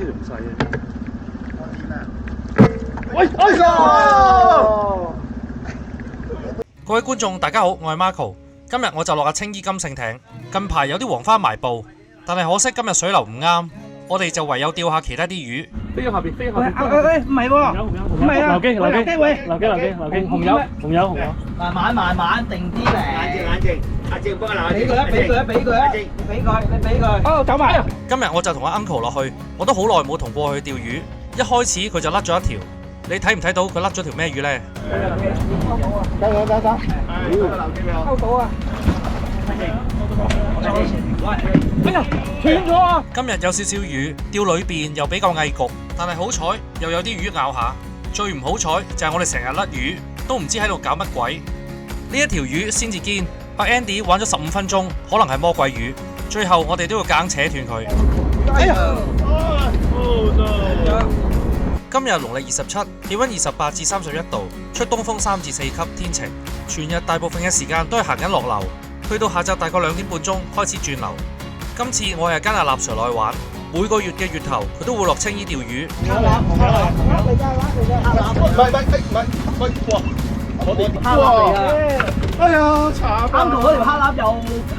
條唔細嘅。我知啦。喂，哎呀！各位觀眾，大家好，我係 Marco。今日我就落下青衣金聖艇。近排有啲黃花埋布，但係可惜今日水流唔啱，我哋就唯有釣下其他啲魚。飛咗下邊，飛咗下邊。喂，唔係喎，唔係啊，留機，留機，喂，留機，紅油，紅油，紅油。慢慢定啲嚟。冷靜，阿靜幫我俾佢啊，俾佢啊，俾佢啊，俾佢，你俾佢。哦，走埋。今日我就同阿 Uncle 落去，我都好耐冇同過佢釣魚。一開始佢就甩咗一條，你睇唔睇到佢甩咗條咩魚呢？走。收到啊！哎呀，斷咗啊！今日有少少雨，釣裏邊又比較翳焗，但係好彩又有啲魚咬下。最唔好彩就係我哋成日甩魚，都唔知喺度搞乜鬼。呢一條魚先至堅，阿 Andy 玩咗15分鐘，可能係魔鬼魚。最後我哋都要硬扯斷佢。哎呀！今日農曆27，氣溫28至31度，出東風3至4級，天晴。全日大部分嘅時間都係行緊落流，去到下晝大概2點半鐘開始轉流。今次我係跟阿立 Sir 落去玩，每個月嘅月頭佢都會落青衣釣魚。唔係，哇！我哋黑鴨嚟啊！哎呀，慘！啱同嗰條黑鴨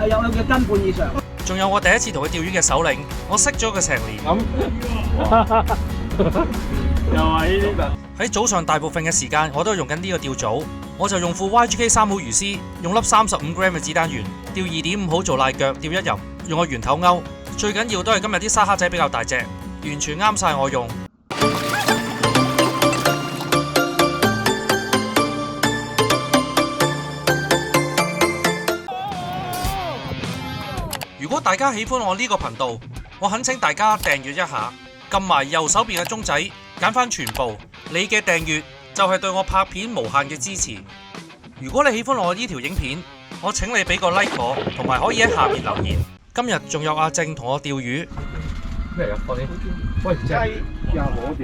有嘅斤半以上。仲有我第一次同佢釣魚嘅首領，我識咗佢成年。又係呢啲。喺早上大部分嘅時間，我都係用緊呢個釣組，我就用副 YGK 3號魚絲，用粒35 gram 嘅子彈圓，釣2.5號做賴腳，釣一游，用個圓頭鈎。最緊要都係今日啲沙蝦仔比較大隻，完全啱晒我用。如果大家喜歡我呢個頻道，我懇請大家訂閱一下，撳埋右手邊嘅鐘仔，揀返全部。你嘅訂閱就係對我拍片無限嘅支持。如果你喜歡我呢條影片，我請你俾個 like 我，同埋可以喺下面留言。今日仲有阿正同我釣魚。咩嚟㗎？放啲。喂，雞呀！我哋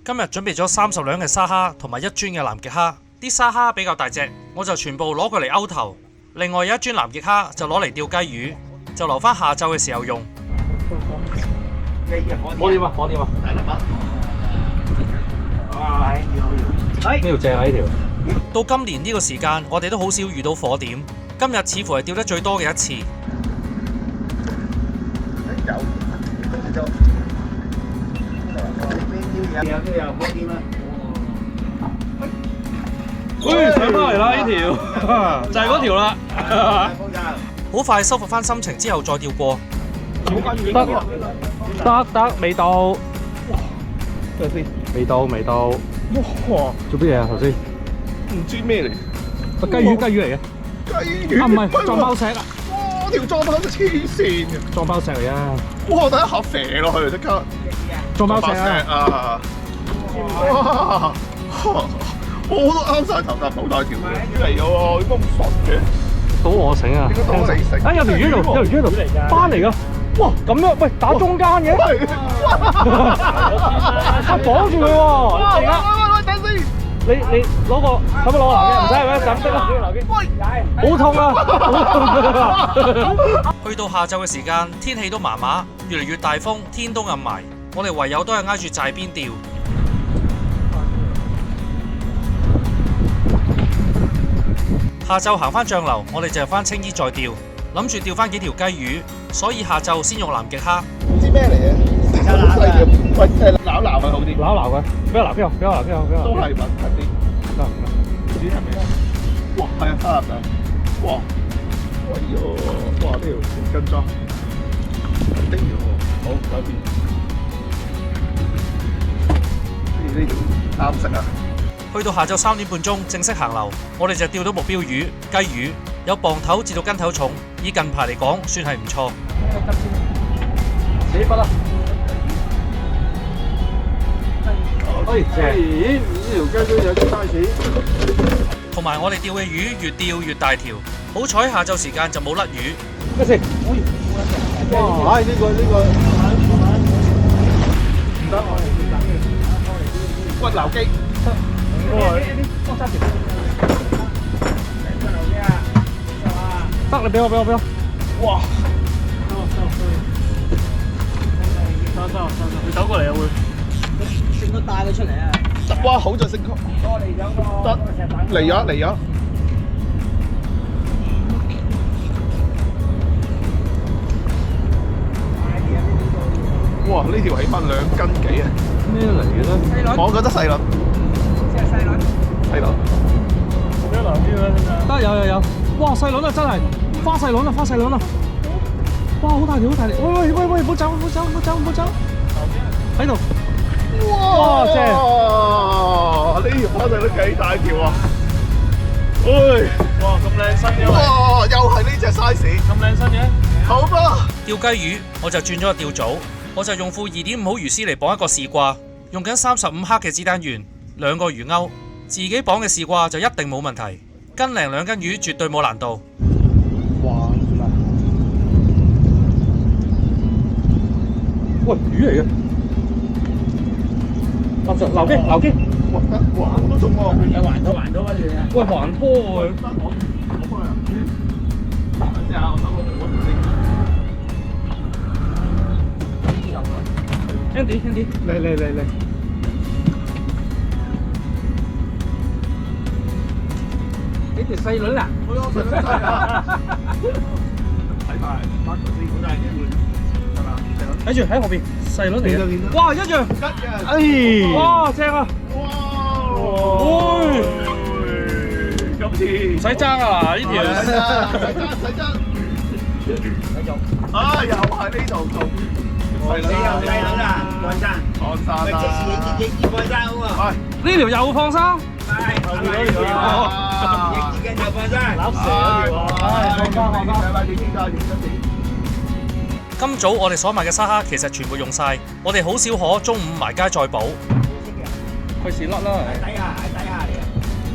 今日準備咗30兩嘅沙蝦同埋1磚嘅南極蝦。啲沙蝦比較大隻，我就全部攞佢嚟勾頭。另外有1磚南極蝦就攞嚟釣雞魚，就留返下晝嘅時候用。火點啊！火點啊！呢條正啊！呢條。到今年呢個時間，我哋都好少遇到火點。今日似乎係釣得最多嘅一次。喂，上翻嚟啦！呢條就係嗰條啦。好快收復翻心情之後再釣過。得，未到。等陣先，未到。哇！做乜嘢啊？頭先唔知咩嚟。雞魚嚟嘅。雞魚啊，唔係撞爆石啊！哇！條撞爆都黐線嘅。撞爆石嚟啊！哇！第一下飛落去即刻。撞爆石啊！哇！我都啱晒頭搭好大條魚嚟嘅喎，點解咁順嘅？到我醒啊！到你醒！啊，有條魚喺度，翻嚟㗎！哇，咁樣喂，打中間嘅，啊綁住佢喎！喂，等先，你攞個，使唔使攞個籃嘅？唔使係咪？就咁得啦。喂，好痛啊！去到下晝嘅時間，天氣都麻麻，越嚟越大風，天都暗埋，我哋唯有都係挨住寨邊釣。下晝行返漲流，我哋就入返青衣再釣，諗住釣返幾條雞魚，所以下晝先用南極蝦。唔知咩嚟嘅？好細嘅，喂，撈佢好啲。撈佢，俾我撈邊個？都係穩陣啲。唔知係咩？哇，係啊，沙粒仔。哇！哎呦，哇！呢條成斤裝，叮咗喎。好，改變。呢條啱食啊！去到下晝3點半鐘正式行流，我哋就釣到目標魚雞魚，有磅頭至到斤頭重，以近排嚟講算係唔錯。死筆啦！哎，正！呢條雞都有啲 size。同埋我哋釣嘅魚越釣越大條，好彩下晝時間就冇甩魚。咩事？哇！唉，呢個唔得，骨流機。得，你俾我。哇！佢走過嚟啊會。升個帶佢出嚟啊！哇，好在升級。多嚟咗個嚟咗嚟咗。哇！呢條起碼2斤幾啊！咩嚟嘅咧？細輪，我覺得細輪。即係細輪。細輪。得有，哇細輪啊真係，花細輪啊花細輪啊！哇好大條好大條，喂，唔好走，喺度。哇正！呢條花細輪幾大條啊！喂！哇咁靚身嘅。哇！又係呢隻 size。咁靚身嘅。好吧。釣雞魚我就轉咗個釣組，我就用副2.5號魚絲嚟綁一個試掛，用緊35克嘅子彈圓，2個魚鈎，自己綁嘅試掛就一定冇問題，斤零2斤魚絕對冇難度。哇！喂魚嚟嘅，留機，哇都中喎！有還拖跟住啊！喂還拖喎。Andy，嚟，呢條細輪啊！睇住喺後邊，細輪嚟嘅。哇一樣，哎，哇正啊！今次唔使爭啊呢條。啊！又喺呢度做。你又細輪啊，放生。放生咪即時影放生好喎。呢條又放生。係。影自己就放生。今早我哋所買嘅沙蝦其實全部用晒，我哋好少可中午埋街再補。費事甩啦。喺底下嚟啊！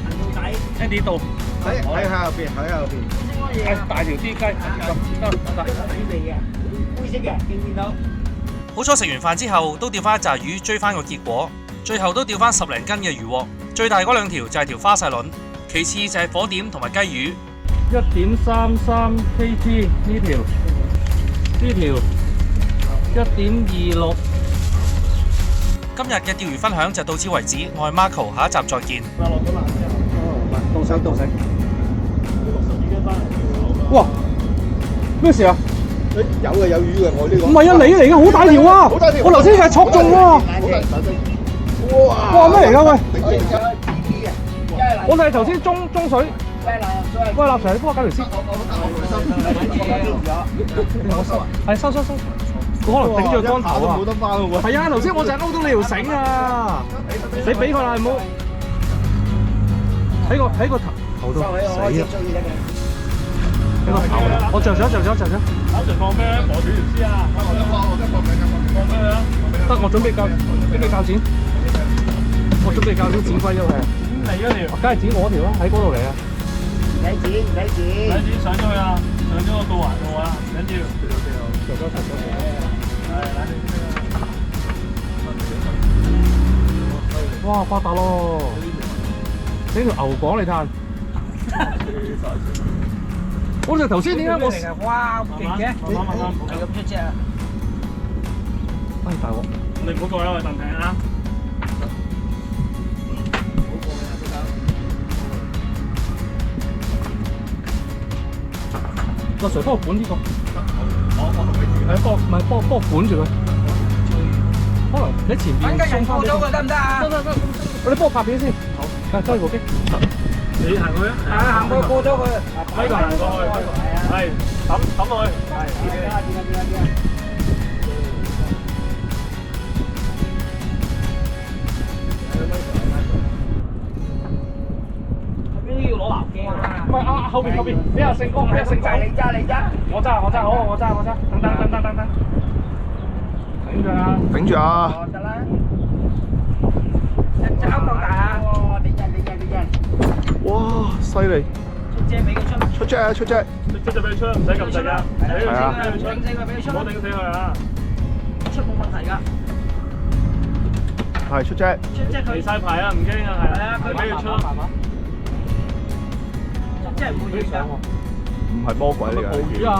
行到底。Andy 到。喺後邊。大條啲雞。得。灰色嘅，見唔見到？好彩食完飯之後都釣翻一紮魚追翻個結果，最後都釣翻10零斤嘅魚獲，最大嗰2條就係條花細輪，其次就係火點同埋雞魚。1.33 kg 呢條1.26。今日嘅釣魚分享就到此為止，我係 Marco， 下一集再見。到食。哇！咩事啊？有魚嘅，我呢個。唔係啊，你嚟嘅，好大條啊！好大條！我頭先就係戳中喎。哇！咩嚟㗎喂？我哋係頭先中水。喂，立 Sir，你幫我搞條絲。係收。佢可能頂住個竿頭啊！冇得翻喎。係啊，頭先我就係勾到你條繩啊！你俾佢啦，唔好喺個頭度死啊！喺個頭，我着咗。阿 Sir 放咩？磨斷條絲啊！放咩啊？得，我準備教剪。我準備教剪龜咗佢。嚟嗰條，梗係剪我條啦，喺嗰度嚟啊！唔使剪，上咗去啊！上咗個導環度啊！唔緊要。哇！發達咯！整條牛廣你嘆。我就頭先點解我哇咁勁嘅，係咁出隻啊！哎大鑊！你唔好過啦，我哋暫停啊！阿 Sir 幫我管呢個，我同你住。係幫我管住佢。可能喺前邊送翻你。過咗佢得唔得啊？得，你幫我拍片先。好，揸部機。你行去啊？行過咗佢。呢個行過去。係，抌落去。係。邊要攞藍鏡啊？唔係後邊，俾阿勝哥，俾阿勝仔。你揸。我揸，好，我揸。等。頂住啊！得啦。一隻勾夠大啊！你隻。哇！犀利！出隻俾佢出。出隻！出隻就俾佢出，唔使咁滯啊！係啊！頂死佢俾佢出。唔好頂死佢啊！出冇問題㗎。係出隻。離晒牌啊！唔驚啊！係啊！佢俾佢出。真係唔會㗎。唔係魔鬼嚟㗎。魚啊！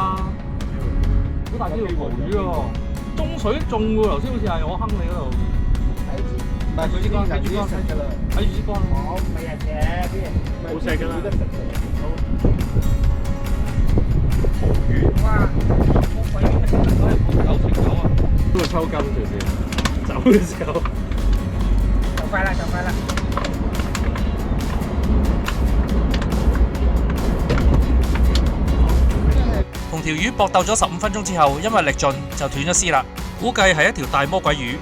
好大條鮑魚喎！捉中水中喎，頭先好似係我坑你嗰度。但係佢啲睇住啲食㗎啦，睇住支竿。我未人嘅啲人冇食㗎啦。紅魚，哇！好鬼9成9啊！都會抽筋隨時，走嘅時候。就快啦，就快啦！同條魚搏鬥咗15分鐘之後，因為力盡就斷咗絲啦，估計係一條大魔鬼魚。